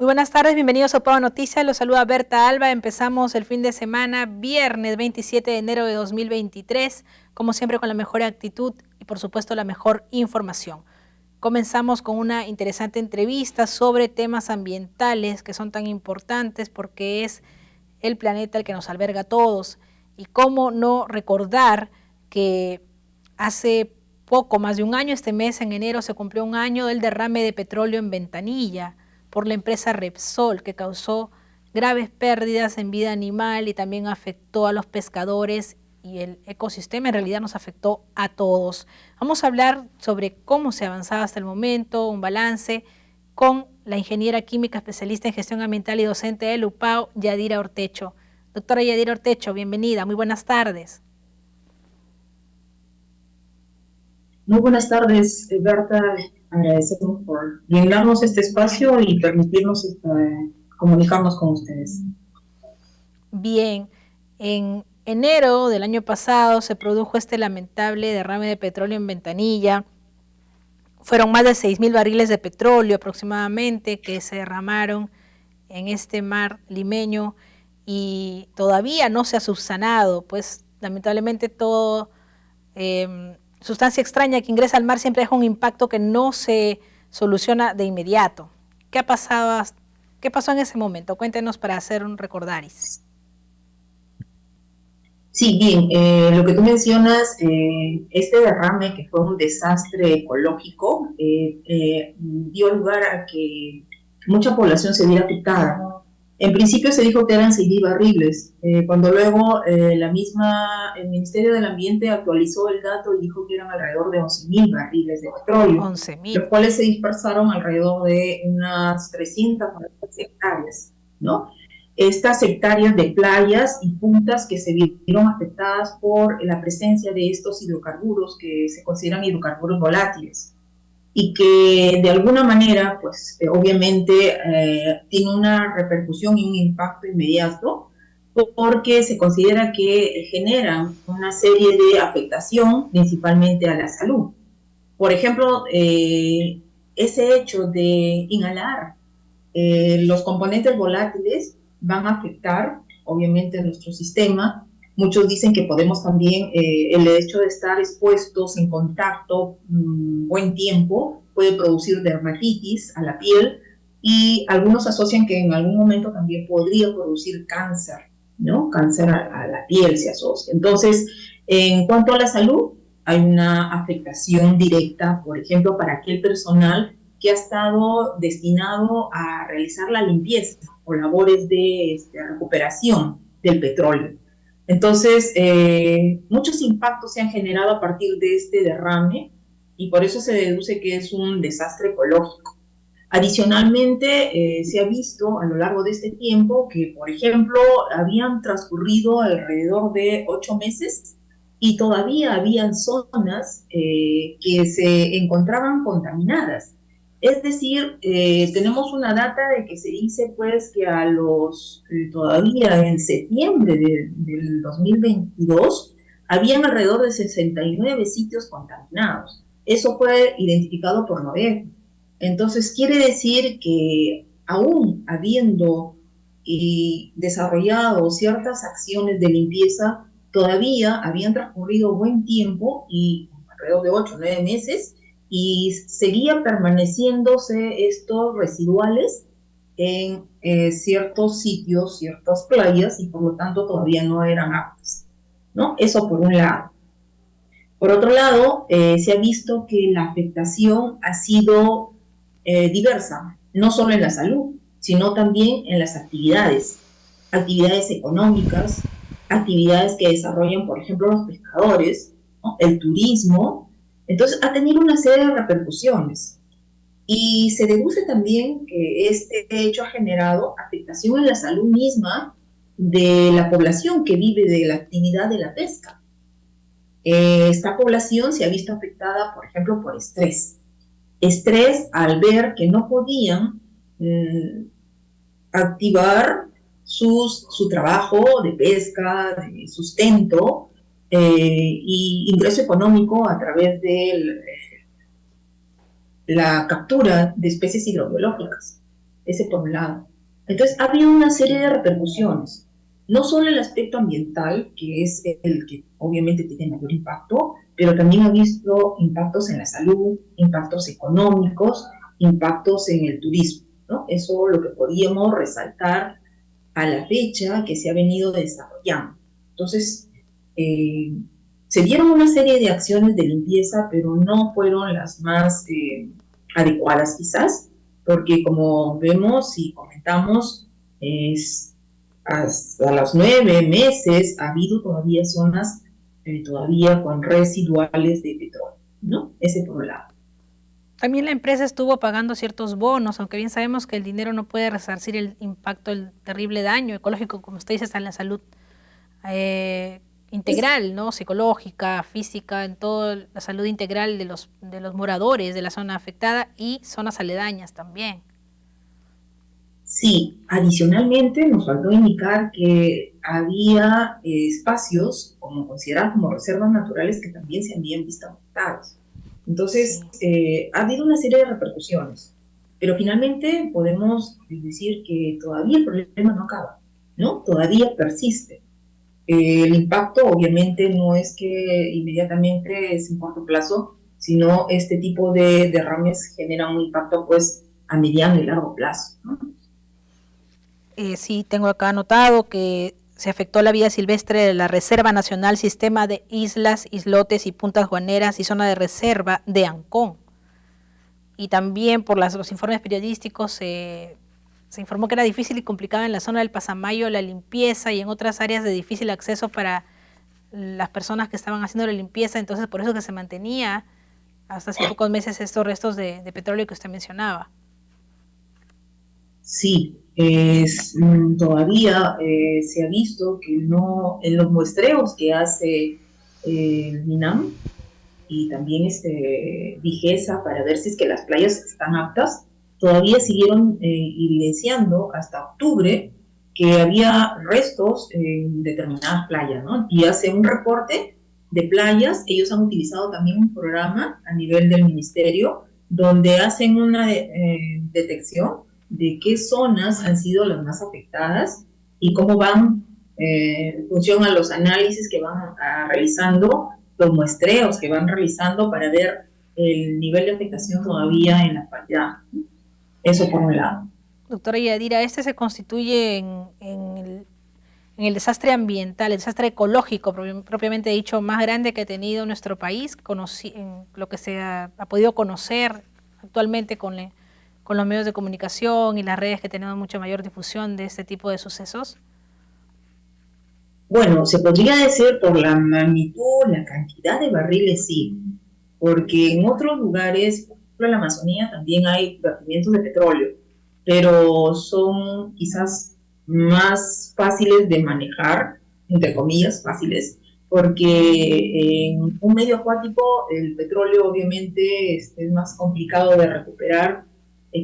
Muy buenas tardes, bienvenidos a Pau Noticias, los saluda Berta Alba. Empezamos el fin de semana, viernes 27 de enero de 2023, como siempre con la mejor actitud y por supuesto la mejor información. Comenzamos con una interesante entrevista sobre temas ambientales que son tan importantes porque es el planeta el que nos alberga a todos. Y cómo no recordar que hace poco, más de un año, este mes en enero se cumplió un año del derrame de petróleo en Ventanilla por la empresa Repsol, que causó graves pérdidas en vida animal y también afectó a los pescadores y el ecosistema en realidad nos afectó a todos. Vamos a hablar sobre cómo se ha avanzado hasta el momento, un balance con la ingeniera química especialista en gestión ambiental y docente de Lupao, Yadira Ortecho. Doctora Yadira Ortecho, bienvenida, muy buenas tardes. Muy buenas tardes, Berta. Agradecemos por brindarnos este espacio y permitirnos comunicarnos con ustedes. Bien, en enero del año pasado se produjo este lamentable derrame de petróleo en Ventanilla. Fueron más de 6.000 barriles de petróleo aproximadamente que se derramaron en este mar limeño y todavía no se ha subsanado, pues lamentablemente todo sustancia extraña que ingresa al mar siempre deja un impacto que no se soluciona de inmediato. ¿Qué ha pasado? ¿Qué pasó en ese momento? Cuéntenos para hacer un recordaris. Sí, bien, lo que tú mencionas, este derrame que fue un desastre ecológico, dio lugar a que mucha población se viera afectada. En principio se dijo que eran 6.000 barriles, cuando luego el Ministerio del Ambiente actualizó el dato y dijo que eran alrededor de 11.000 barriles de petróleo, 11.000. los cuales se dispersaron alrededor de unas 300 hectáreas, ¿no? Estas hectáreas de playas y puntas que se vieron afectadas por la presencia de estos hidrocarburos que se consideran hidrocarburos volátiles y que de alguna manera, pues obviamente tiene una repercusión y un impacto inmediato porque se considera que generan una serie de afectación principalmente a la salud. Por ejemplo, ese hecho de inhalar los componentes volátiles van a afectar, obviamente, nuestro sistema. Muchos dicen que podemos también, el hecho de estar expuestos en contacto buen tiempo puede producir dermatitis a la piel y algunos asocian que en algún momento también podría producir cáncer, ¿no? Cáncer a la piel se asocia. Entonces, en cuanto a la salud, hay una afectación directa, por ejemplo, para aquel personal que ha estado destinado a realizar la limpieza o labores de recuperación del petróleo. Entonces, muchos impactos se han generado a partir de este derrame y por eso se deduce que es un desastre ecológico. Adicionalmente, se ha visto a lo largo de este tiempo que, por ejemplo, habían transcurrido alrededor de 8 meses y todavía habían zonas que se encontraban contaminadas. Es decir, tenemos una data de que se dice pues que todavía en septiembre del 2022 habían alrededor de 69 sitios contaminados. Eso fue identificado por Noveco. Entonces quiere decir que aún habiendo desarrollado ciertas acciones de limpieza, todavía habían transcurrido buen tiempo y alrededor de 8 o 9 meses y seguía permaneciéndose estos residuales en ciertos sitios, ciertas playas y por lo tanto todavía no eran aptas, ¿no? Eso por un lado. Por otro lado, se ha visto que la afectación ha sido diversa, no solo en la salud, sino también en las actividades económicas, actividades que desarrollan, por ejemplo, los pescadores, ¿no? El turismo. Entonces, ha tenido una serie de repercusiones. Y se deduce también que este hecho ha generado afectación en la salud misma de la población que vive de la actividad de la pesca. Esta población se ha visto afectada, por ejemplo, por estrés. Estrés al ver que no podían activar su trabajo de pesca, de sustento y ingreso económico a través de la captura de especies hidrobiológicas. ese por un lado. Entonces, ha habido una serie de repercusiones, no solo el aspecto ambiental, que es el que obviamente tiene mayor impacto, pero también ha visto impactos en la salud, impactos económicos, impactos en el turismo, ¿no? Eso es lo que podríamos resaltar a la fecha que se ha venido desarrollando. Entonces, eh, se dieron una serie de acciones de limpieza, pero no fueron las más adecuadas quizás, porque como vemos y comentamos, es hasta los 9 meses ha habido todavía zonas todavía con residuales de petróleo, ¿no? Ese por un lado. También la empresa estuvo pagando ciertos bonos, aunque bien sabemos que el dinero no puede resarcir el impacto, el terrible daño ecológico, como usted dice, está en la salud eh, integral, ¿no? Psicológica, física, en toda la salud integral de los moradores de la zona afectada y zonas aledañas también. Sí, adicionalmente nos faltó indicar que había espacios como considerados como reservas naturales que también se habían visto afectados. Sí. Entonces, ha habido una serie de repercusiones, pero finalmente podemos decir que todavía el problema no acaba, ¿no? Todavía persiste. El impacto obviamente no es que inmediatamente es en corto plazo, sino este tipo de derrames generan un impacto pues a mediano y largo plazo, ¿no? Sí, tengo acá anotado que se afectó la vida silvestre de la Reserva Nacional Sistema de Islas, Islotes y Puntas Guaneras y Zona de Reserva de Ancón. Y también por los informes periodísticos se informó que era difícil y complicado en la zona del Pasamayo la limpieza y en otras áreas de difícil acceso para las personas que estaban haciendo la limpieza, entonces por eso que se mantenía hasta hace pocos meses estos restos de petróleo que usted mencionaba. Sí, todavía se ha visto que no, en los muestreos que hace el MINAM y también Vigesa para ver si es que las playas están aptas, todavía siguieron evidenciando hasta octubre que había restos en determinadas playas, ¿no? Y hace un reporte de playas, ellos han utilizado también un programa a nivel del ministerio donde hacen una detección de qué zonas han sido las más afectadas y cómo van en función a los análisis que van realizando, los muestreos que van realizando para ver el nivel de afectación todavía en la actualidad. Eso por un lado. Doctora Yadira, este se constituye en el desastre ambiental, el desastre ecológico propiamente dicho más grande que ha tenido nuestro país, en lo que se ha podido conocer actualmente con los medios de comunicación y las redes que tenemos mucha mayor difusión de este tipo de sucesos. Bueno, se podría decir por la magnitud, la cantidad de barriles, sí, porque en otros lugares, por ejemplo en la Amazonía, también hay vertimientos de petróleo, pero son quizás más fáciles de manejar, entre comillas, fáciles, porque en un medio acuático el petróleo obviamente es más complicado de recuperar,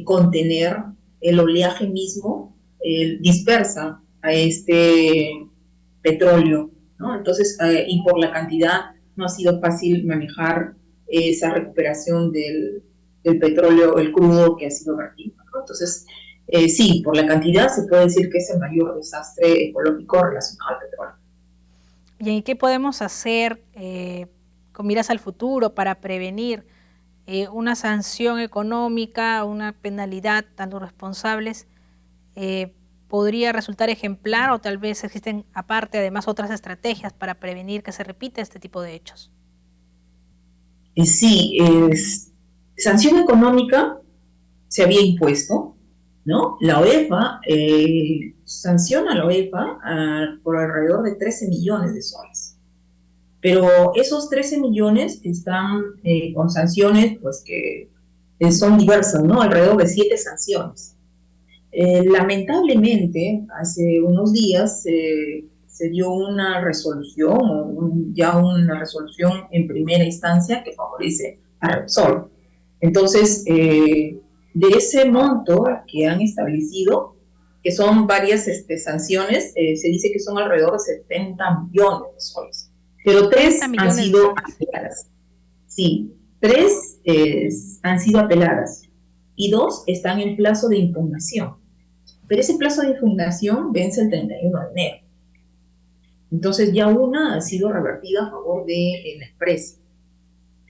contener el oleaje mismo, dispersa a petróleo, ¿no? Entonces, y por la cantidad no ha sido fácil manejar esa recuperación del petróleo, el crudo que ha sido vertido, ¿no? Entonces, sí, por la cantidad se puede decir que es el mayor desastre ecológico relacionado al petróleo. ¿Y qué podemos hacer con miras al futuro para prevenir una sanción económica, una penalidad a los responsables? ¿Podría resultar ejemplar o tal vez existen aparte además otras estrategias para prevenir que se repita este tipo de hechos? Sí, sanción económica se había impuesto, ¿no? La OEFA sanciona a la OEFA por alrededor de 13 millones de soles. Pero esos 13 millones están con sanciones pues que son diversas, ¿no? Alrededor de 7 sanciones. Lamentablemente, hace unos días se dio una resolución, ya una resolución en primera instancia que favorece a Repsol. Entonces, de ese monto que han establecido, que son varias sanciones, se dice que son alrededor de 70 millones de soles, pero 70 tres han millones de sido soles. apeladas. Sí, tres han sido apeladas. y 2 están en plazo de impugnación. Pero ese plazo de impugnación vence el 31 de enero. Entonces ya una ha sido revertida a favor de la empresa.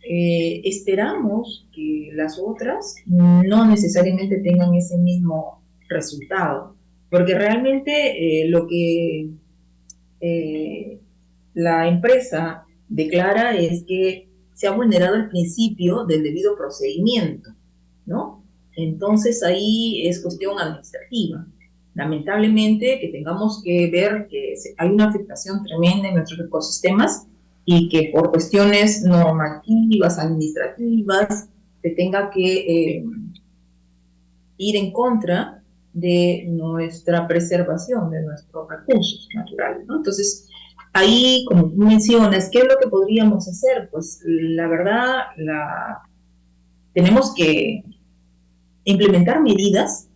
Esperamos que las otras no necesariamente tengan ese mismo resultado, porque realmente lo que la empresa declara es que se ha vulnerado el principio del debido procedimiento, ¿no? Entonces ahí es cuestión administrativa. Lamentablemente que tengamos que ver que hay una afectación tremenda en nuestros ecosistemas y que por cuestiones normativas, administrativas, se tenga que ir en contra de nuestra preservación, de nuestros recursos naturales, ¿no? Entonces, ahí, como tú mencionas, ¿qué es lo que podríamos hacer? Pues la verdad, tenemos que implementar medidas,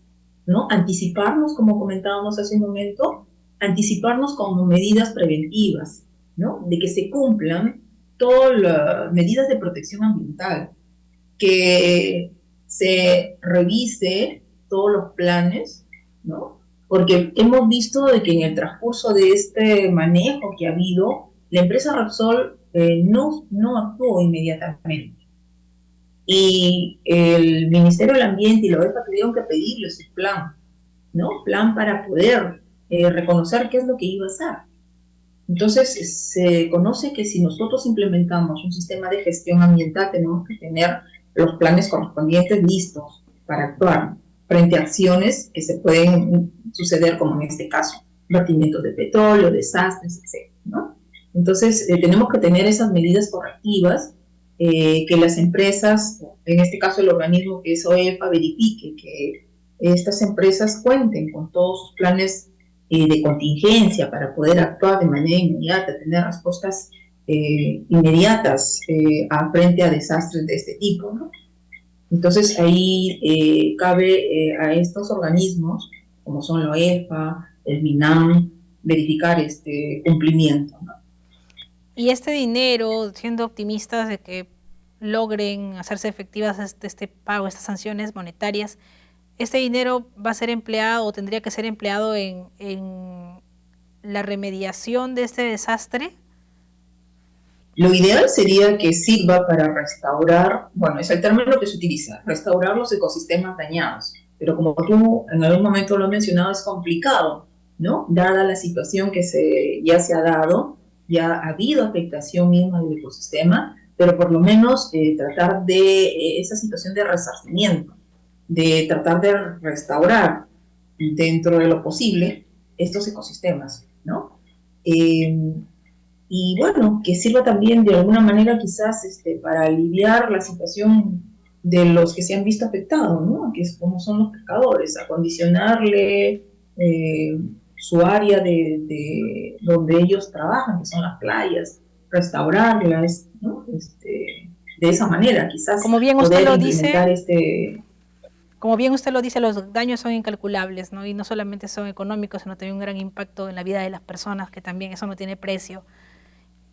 ¿no? Anticiparnos, como comentábamos hace un momento, anticiparnos como medidas preventivas, ¿no? De que se cumplan todas las medidas de protección ambiental, que se revise todos los planes, ¿no? Porque hemos visto de que en el transcurso de este manejo que ha habido, la empresa Repsol no actuó inmediatamente. Y el Ministerio del Ambiente y la OEPA tuvieron que pedirle su plan, ¿no? Plan para poder reconocer qué es lo que iba a hacer. Entonces, se conoce que si nosotros implementamos un sistema de gestión ambiental, tenemos que tener los planes correspondientes listos para actuar frente a acciones que se pueden suceder, como en este caso, vertimientos de petróleo, desastres, etc., ¿no? Entonces, tenemos que tener esas medidas correctivas, que las empresas, en este caso el organismo que es OEPA, verifique que estas empresas cuenten con todos sus planes de contingencia para poder actuar de manera inmediata, tener respuestas inmediatas frente a desastres de este tipo, ¿no? Entonces ahí cabe a estos organismos, como son la OEPA, el MINAM, verificar este cumplimiento, ¿no? Y este dinero, siendo optimistas de que logren hacerse efectivas este pago, estas sanciones monetarias, ¿este dinero va a ser empleado o tendría que ser empleado en la remediación de este desastre? Lo ideal sería que sirva para restaurar, bueno, es el término que se utiliza, restaurar los ecosistemas dañados. Pero como tú en algún momento lo has mencionado, es complicado, ¿no? Dada la situación que ya se ha dado, ya ha habido afectación misma del ecosistema, pero por lo menos tratar de esa situación de resarcimiento, de tratar de restaurar dentro de lo posible estos ecosistemas, ¿no? Y bueno, que sirva también de alguna manera quizás para aliviar la situación de los que se han visto afectados, ¿no? Que es como son los pescadores, acondicionarle su área de donde ellos trabajan, que son las playas, restaurarlas, ¿no? De esa manera, quizás Como bien usted poder lo implementar dice, como bien usted lo dice, los daños son incalculables, ¿no? Y no solamente son económicos, sino también un gran impacto en la vida de las personas, que también eso no tiene precio.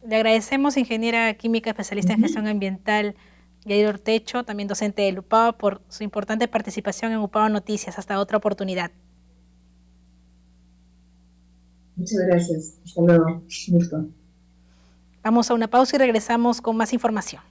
Le agradecemos, ingeniera química especialista en gestión ambiental, Yair Ortecho, también docente del UPAVA, por su importante participación en UPAVA Noticias. Hasta otra oportunidad. Muchas gracias. Hasta luego. Gusto. Vamos a una pausa y regresamos con más información.